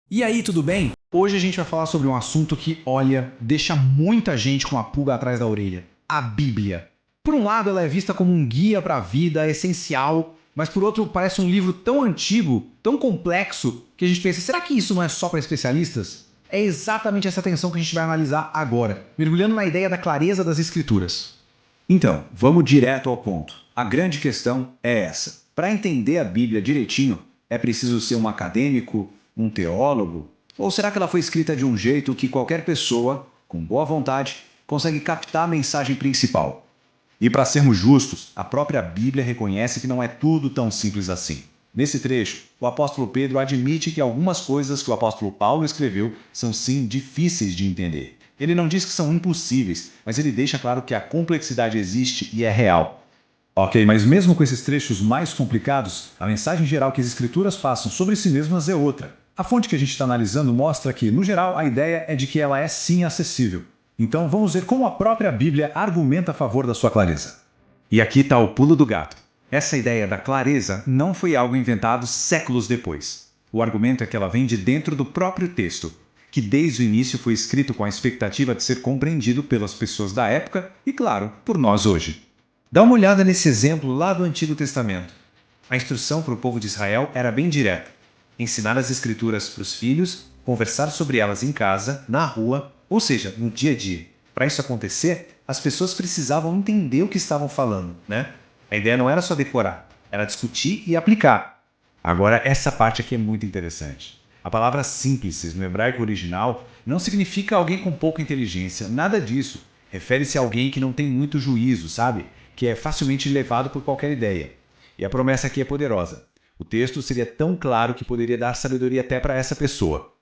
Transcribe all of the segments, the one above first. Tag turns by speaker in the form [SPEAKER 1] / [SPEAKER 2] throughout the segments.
[SPEAKER 1] E aí, tudo bem? Hoje a gente vai falar sobre um assunto que, olha, deixa muita gente com a pulga atrás da orelha. A Bíblia. Por um lado, ela é vista como um guia para a vida, essencial, mas por outro, parece um livro tão antigo, tão complexo, que a gente pensa, será que isso não é só para especialistas? É exatamente essa tensão que a gente vai analisar agora, mergulhando na ideia da clareza das Escrituras.
[SPEAKER 2] Então, vamos direto ao ponto. A grande questão é essa. Para entender a Bíblia direitinho, é preciso ser um acadêmico, um teólogo? Ou será que ela foi escrita de um jeito que qualquer pessoa, com boa vontade, consegue captar a mensagem principal? E para sermos justos, a própria Bíblia reconhece que não é tudo tão simples assim. Nesse trecho, o apóstolo Pedro admite que algumas coisas que o apóstolo Paulo escreveu são sim difíceis de entender. Ele não diz que são impossíveis, mas ele deixa claro que a complexidade existe e é real. Ok, mas mesmo com esses trechos mais complicados, a mensagem geral que as escrituras passam sobre si mesmas é outra. A fonte que a gente está analisando mostra que, no geral, a ideia é de que ela é sim acessível. Então vamos ver como a própria Bíblia argumenta a favor da sua clareza. E aqui está o pulo do gato. Essa ideia da clareza não foi algo inventado séculos depois. O argumento é que ela vem de dentro do próprio texto, que desde o início foi escrito com a expectativa de ser compreendido pelas pessoas da época e, claro, por nós hoje. Dá uma olhada nesse exemplo lá do Antigo Testamento. A instrução para o povo de Israel era bem direta. Ensinar as escrituras para os filhos, conversar sobre elas em casa, na rua, ou seja, no dia a dia. Para isso acontecer, as pessoas precisavam entender o que estavam falando, né? A ideia não era só decorar, era discutir e aplicar. Agora, essa parte aqui é muito interessante. A palavra simples no hebraico original não significa alguém com pouca inteligência, nada disso. Refere-se a alguém que não tem muito juízo, sabe? Que é facilmente levado por qualquer ideia. E a promessa aqui é poderosa. O texto seria tão claro que poderia dar sabedoria até para essa pessoa.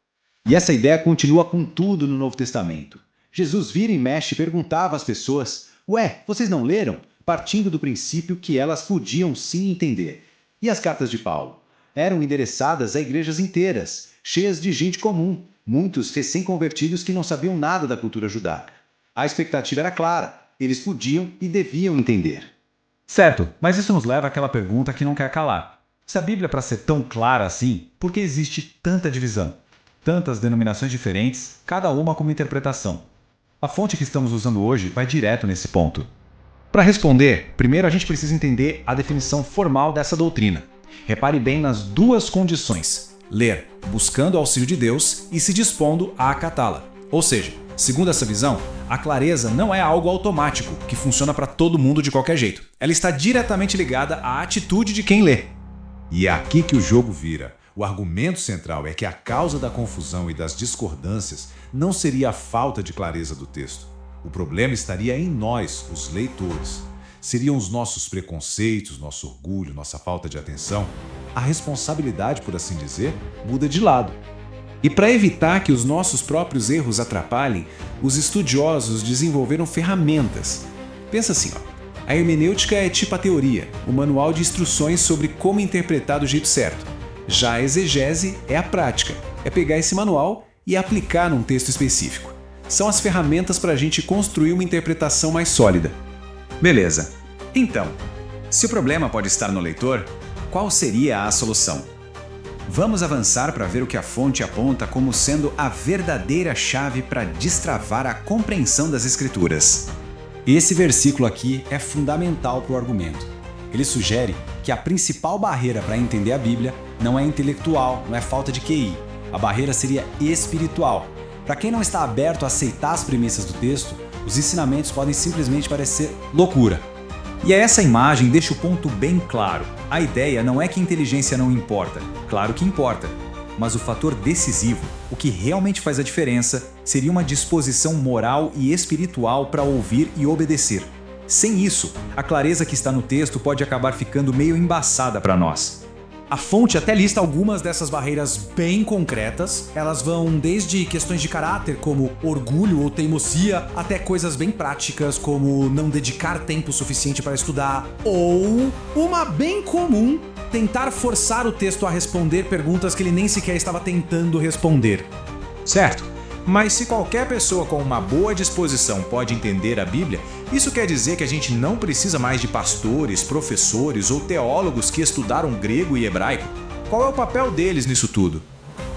[SPEAKER 2] E essa ideia continua com tudo no Novo Testamento. Jesus vira e mexe e perguntava às pessoas: ué, vocês não leram? Partindo do princípio que elas podiam sim entender. E as cartas de Paulo? Eram endereçadas a igrejas inteiras, cheias de gente comum, muitos recém-convertidos que não sabiam nada da cultura judaica. A expectativa era clara, eles podiam e deviam entender. Certo, mas isso nos leva àquela pergunta que não quer calar. Se a Bíblia é para ser tão clara assim, por que existe tanta divisão? Tantas denominações diferentes, cada uma com uma interpretação. A fonte que estamos usando hoje vai direto nesse ponto. Para responder, primeiro a gente precisa entender a definição formal dessa doutrina. Repare bem nas duas condições: ler buscando o auxílio de Deus e se dispondo a acatá-la. Ou seja, segundo essa visão, a clareza não é algo automático, que funciona para todo mundo de qualquer jeito. Ela está diretamente ligada à atitude de quem lê.
[SPEAKER 3] E é aqui que o jogo vira. O argumento central é que a causa da confusão e das discordâncias não seria a falta de clareza do texto. O problema estaria em nós, os leitores. Seriam os nossos preconceitos, nosso orgulho, nossa falta de atenção. A responsabilidade, por assim dizer, muda de lado. E para evitar que os nossos próprios erros atrapalhem, os estudiosos desenvolveram ferramentas. Pensa assim, a hermenêutica é tipo a teoria, o manual de instruções sobre como interpretar do jeito certo. Já a exegese é a prática, é pegar esse manual e aplicar num texto específico. São as ferramentas para a gente construir uma interpretação mais sólida.
[SPEAKER 2] Beleza. Então, se o problema pode estar no leitor, qual seria a solução? Vamos avançar para ver o que a fonte aponta como sendo a verdadeira chave para destravar a compreensão das Escrituras. Esse versículo aqui é fundamental para o argumento. Ele sugere que a principal barreira para entender a Bíblia não é intelectual, não é falta de QI. A barreira seria espiritual. Para quem não está aberto a aceitar as premissas do texto, os ensinamentos podem simplesmente parecer loucura. E essa imagem deixa o ponto bem claro. A ideia não é que a inteligência não importa. Claro que importa. Mas o fator decisivo, o que realmente faz a diferença, seria uma disposição moral e espiritual para ouvir e obedecer. Sem isso, a clareza que está no texto pode acabar ficando meio embaçada para nós. A fonte até lista algumas dessas barreiras bem concretas. Elas vão desde questões de caráter, como orgulho ou teimosia, até coisas bem práticas, como não dedicar tempo suficiente para estudar, ou uma bem comum, tentar forçar o texto a responder perguntas que ele nem sequer estava tentando responder. Certo? Mas se qualquer pessoa com uma boa disposição pode entender a Bíblia, isso quer dizer que a gente não precisa mais de pastores, professores ou teólogos que estudaram grego e hebraico? Qual é o papel deles nisso tudo?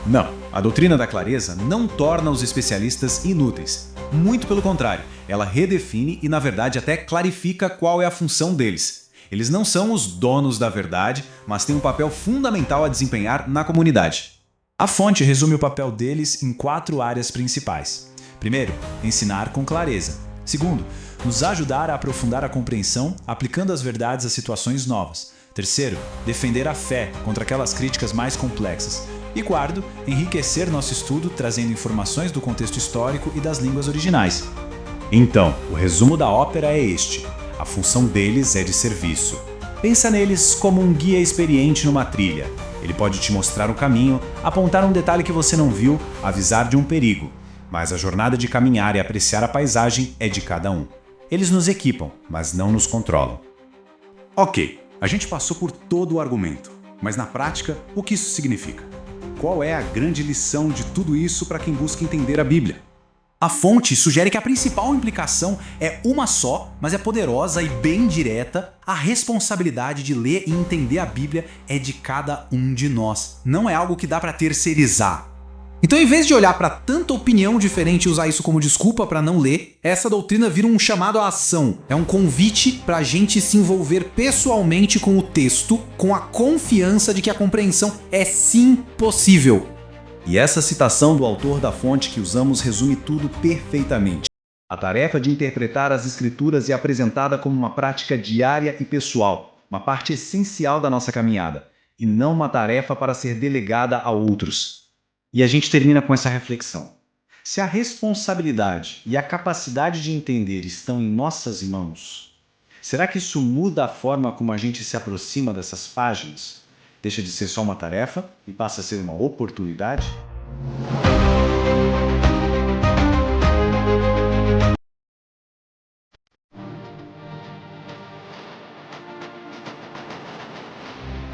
[SPEAKER 2] Não. A doutrina da clareza não torna os especialistas inúteis. Muito pelo contrário, ela redefine e, na verdade, até clarifica qual é a função deles. Eles não são os donos da verdade, mas têm um papel fundamental a desempenhar na comunidade. A fonte resume o papel deles em 4 áreas principais. Primeiro, ensinar com clareza. Segundo, nos ajudar a aprofundar a compreensão, aplicando as verdades a situações novas. Terceiro, defender a fé contra aquelas críticas mais complexas. E quarto, enriquecer nosso estudo trazendo informações do contexto histórico e das línguas originais. Então, o resumo da ópera é este. A função deles é de serviço. Pensa neles como um guia experiente numa trilha. Ele pode te mostrar o caminho, apontar um detalhe que você não viu, avisar de um perigo. Mas a jornada de caminhar e apreciar a paisagem é de cada um. Eles nos equipam, mas não nos controlam. Ok, a gente passou por todo o argumento. Mas na prática, o que isso significa? Qual é a grande lição de tudo isso para quem busca entender a Bíblia? A fonte sugere que a principal implicação é uma só, mas é poderosa e bem direta. A responsabilidade de ler e entender a Bíblia é de cada um de nós. Não é algo que dá para terceirizar. Então, em vez de olhar para tanta opinião diferente e usar isso como desculpa para não ler, essa doutrina vira um chamado à ação. É um convite para a gente se envolver pessoalmente com o texto, com a confiança de que a compreensão é sim possível. E essa citação do autor da fonte que usamos resume tudo perfeitamente. A tarefa de interpretar as Escrituras é apresentada como uma prática diária e pessoal, uma parte essencial da nossa caminhada, e não uma tarefa para ser delegada a outros. E a gente termina com essa reflexão. Se a responsabilidade e a capacidade de entender estão em nossas mãos, será que isso muda a forma como a gente se aproxima dessas páginas? Deixa de ser só uma tarefa e passa a ser uma oportunidade?